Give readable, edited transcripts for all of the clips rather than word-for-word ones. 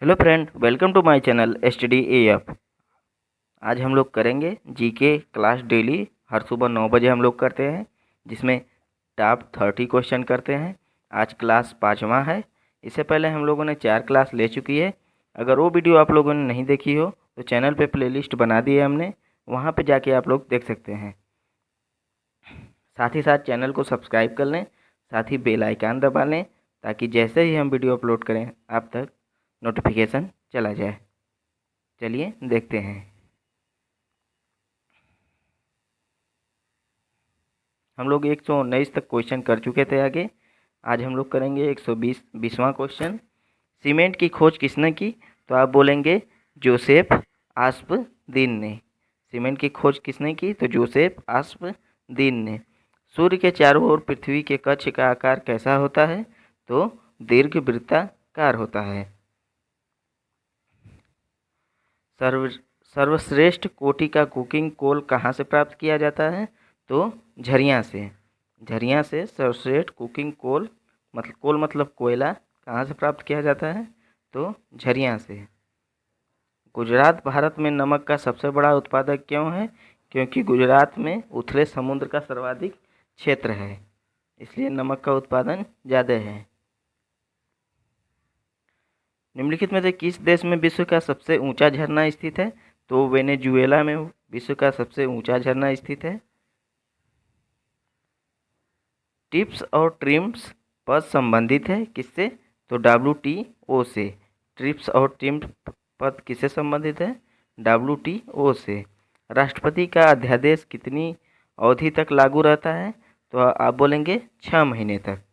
Hello friend, welcome to my channel STDAF। आज हम लोग करेंगे जीके क्लास डेली। हर सुबह 9 बजे हम लोग करते हैं, जिसमें टॉप 30 क्वेश्चन करते हैं। आज क्लास 5वां है। इससे पहले हम लोगों ने 4 क्लास ले चुकी है। अगर वो वीडियो आप लोगों ने नहीं देखी हो तो चैनल पे प्लेलिस्ट बना दी है हमने, वहाँ पे जाके आप लोग देख सकते हैं। साथ ही साथ चैनल को सब्सक्राइब कर लें, साथ ही बेल आइकन दबा लें, ताकि जैसे ही हम वीडियो अपलोड करें आप तक नोटिफिकेशन चला जाए। चलिए देखते हैं। हम लोग 119 तक क्वेश्चन कर चुके थे आगे। आज हम लोग करेंगे 120वां क्वेश्चन। सीमेंट की खोज किसने की? तो आप बोलेंगे जोसेफ आस्पदीन ने। सीमेंट की खोज किसने की? तो जोसेफ आस्पदीन ने। सूर्य के चारों ओर पृथ्वी के कक्ष का आकार कैसा होता है? तो दीर्घवृत्ताकार होता है। सर्व सर्वश्रेष्ठ कोटि का कुकिंग कोल कहाँ से प्राप्त किया जाता है? तो झरिया से। झरिया से सर्वश्रेष्ठ कुकिंग कोल मतलब कोयला कहाँ से प्राप्त किया जाता है? तो झरिया से। गुजरात भारत में नमक का सबसे बड़ा उत्पादक क्यों है? क्योंकि गुजरात में उथले समुद्र का सर्वाधिक क्षेत्र है, इसलिए नमक का उत्पादन ज़्यादा है। निम्नलिखित में से किस देश में विश्व का सबसे ऊंचा झरना स्थित है? तो वेनेजुएला में विश्व का सबसे ऊंचा झरना स्थित है। टिप्स और ट्रिम्स पद संबंधित है किससे? तो WTO से। ट्रिप्स और ट्रिम्स पद किससे संबंधित है? WTO से। राष्ट्रपति का अध्यादेश कितनी अवधि तक लागू रहता है? तो आप बोलेंगे 6 महीने तक।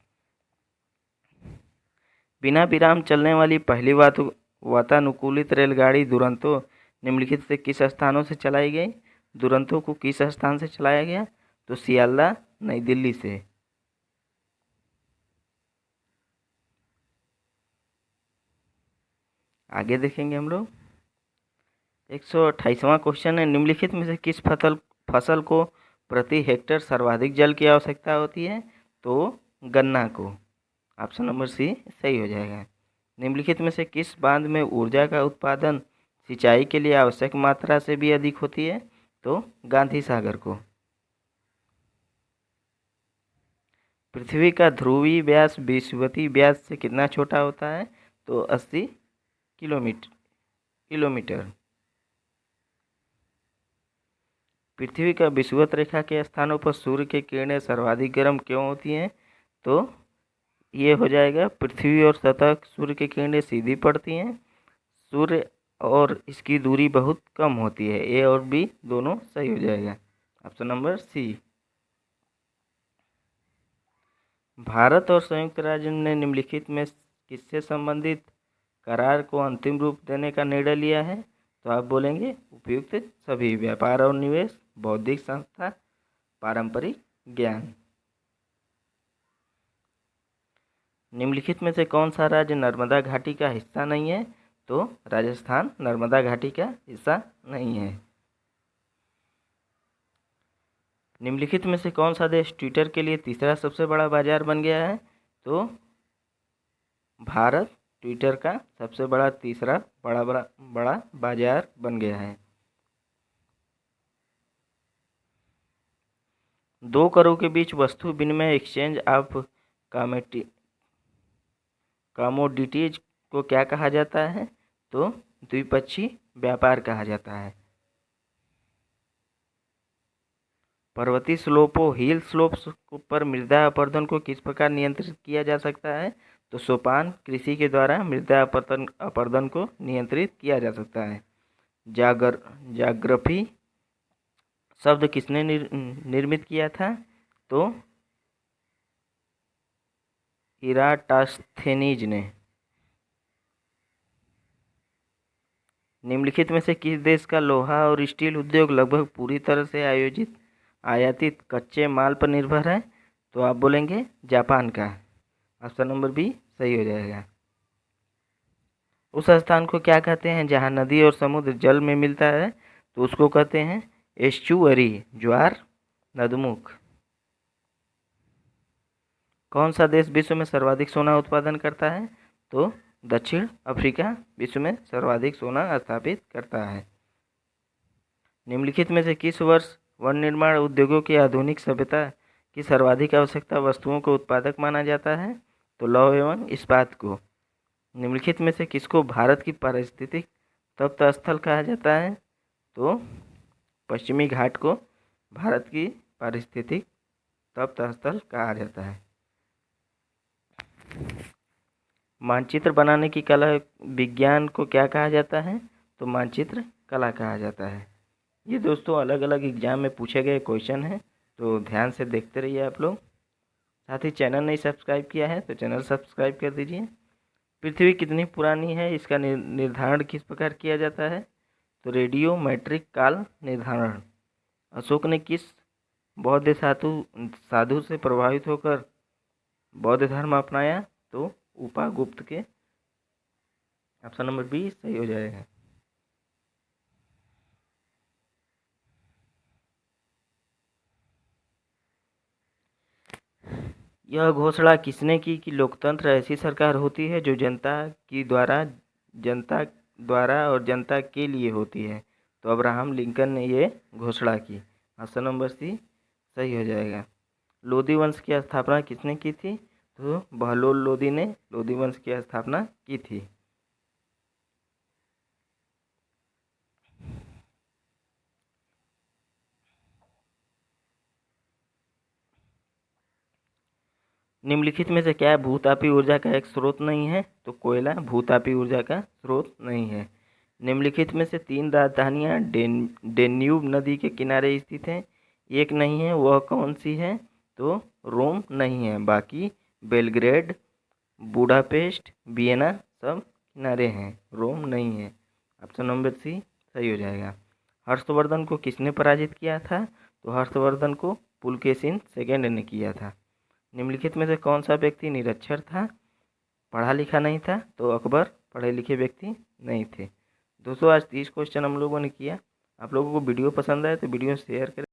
बिना विराम चलने वाली पहली वातानुकूलित रेलगाड़ी दुरंतो निम्नलिखित से किस स्थानों से चलाई गई? दुरंतो को किस स्थान से चलाया गया? तो सियालदा नई दिल्ली से। आगे देखेंगे हम लोग। 128वां क्वेश्चन है, निम्नलिखित में से किस फसल को प्रति हेक्टेयर सर्वाधिक जल की आवश्यकता होती है? तो गन्ना को। ऑप्शन नंबर सी सही हो जाएगा। निम्नलिखित में से किस बांध में ऊर्जा का उत्पादन सिंचाई के लिए आवश्यक मात्रा से भी अधिक होती है? तो गांधी सागर को। पृथ्वी का ध्रुवीय व्यास विषुवतीय व्यास से कितना छोटा होता है? तो 80 किलोमीटर। पृथ्वी का विषुवत रेखा के स्थानों पर सूर्य की किरणें सर्वाधिक गर्म क्यों होती हैं? तो ये हो जाएगा, पृथ्वी और सतह सूर्य की किरणें सीधी पड़ती हैं। सूर्य और इसकी दूरी बहुत कम होती है। ए और बी दोनों सही हो जाएगा। Option number C. भारत और संयुक्त राज्य ने निम्नलिखित में किससे संबंधित करार को अंतिम रूप देने का निर्णय लिया है? तो आप बोलेंगे उपयुक्त सभी। व्यापार और निवेश, बौद्धिक संस्था, पारंपरिक ज्ञान। निम्नलिखित में से कौन सा राज्य नर्मदा घाटी का हिस्सा नहीं है? तो राजस्थान नर्मदा घाटी का हिस्सा नहीं है। निम्नलिखित में से कौन सा देश ट्विटर के लिए तीसरा सबसे बड़ा बाजार बन गया है? तो भारत ट्विटर का सबसे बड़ा तीसरा बड़ा बाजार बन गया है। 2 करोड़ के बीच वस्तु विनिमय एक्सचेंज ऑफ कमोडिटीज को क्या कहा जाता है? तो द्विपक्षीय व्यापार कहा जाता है। पर्वतीय स्लोपों हिल स्लोप्स पर मृदा अपरदन को किस प्रकार नियंत्रित किया जा सकता है? तो सोपान कृषि के द्वारा मृदा अपरदन को नियंत्रित किया जा सकता है। जाग्रफी शब्द किसने निर्मित किया था? तो इराटोस्थेनीज ने। निम्नलिखित में से किस देश का लोहा और स्टील उद्योग लगभग पूरी तरह से आयातित कच्चे माल पर निर्भर है? तो आप बोलेंगे जापान का। ऑप्शन नंबर बी सही हो जाएगा। उस स्थान को क्या कहते हैं जहां नदी और समुद्र जल में मिलता है? तो उसको कहते हैं एस्चुअरी, ज्वार नदमुख। कौन सा देश विश्व में सर्वाधिक सोना उत्पादन करता है? तो दक्षिण अफ्रीका विश्व में सर्वाधिक सोना स्थापित करता है। निम्नलिखित में से किस वर्ष वन निर्माण उद्योगों की आधुनिक सभ्यता की सर्वाधिक आवश्यकता वस्तुओं को उत्पादक माना जाता है? तो लौह एवं इस्पात को। निम्नलिखित में से किसको भारत की पारिस्थितिक तप्त स्थल कहा जाता है? तो पश्चिमी घाट को भारत की पारिस्थितिक तप्त स्थल कहा जाता है। मानचित्र बनाने की कला विज्ञान को क्या कहा जाता है? तो मानचित्र कला कहा जाता है। ये दोस्तों अलग अलग एग्जाम में पूछे गए क्वेश्चन हैं, तो ध्यान से देखते रहिए आप लोग। साथ ही चैनल नहीं सब्सक्राइब किया है तो चैनल सब्सक्राइब कर दीजिए। पृथ्वी कितनी पुरानी है, इसका निर्धारण किस प्रकार किया जाता है? तो रेडियोमेट्रिक काल निर्धारण। अशोक ने किस बौद्ध साधु से प्रभावित होकर बौद्ध धर्म अपनाया? तो उपागुप्त के। ऑप्शन नंबर बी सही हो जाएगा। यह घोषणा किसने की कि लोकतंत्र ऐसी सरकार होती है जो जनता द्वारा और जनता के लिए होती है? तो अब्राहम लिंकन ने ये घोषणा की। ऑप्शन नंबर सी सही हो जाएगा। लोधी वंश की स्थापना किसने की थी? तो बहलोल लोधी ने लोधी वंश की स्थापना की थी। निम्नलिखित में से क्या भूतापी ऊर्जा का एक स्रोत नहीं है? तो कोयला भूतापी ऊर्जा का स्रोत नहीं है। निम्नलिखित में से 3 राजधानियाँ डेन्यूब नदी के किनारे स्थित हैं, एक नहीं है, वह कौन सी है? तो रोम नहीं है, बाकी बेलग्रेड, बुडापेस्ट, वियना सब किनारे हैं, रोम नहीं है। ऑप्शन नंबर सी सही हो जाएगा। हर्षवर्धन को किसने पराजित किया था? तो हर्षवर्धन को पुलकेशिन सेकेंड ने किया था। निम्नलिखित में से कौन सा व्यक्ति निरक्षर था, पढ़ा लिखा नहीं था? तो अकबर पढ़े लिखे व्यक्ति नहीं थे। दोस्तों आज 30 क्वेश्चन हम लोगों ने किया। आप लोगों को वीडियो पसंद आए तो वीडियो शेयर करें।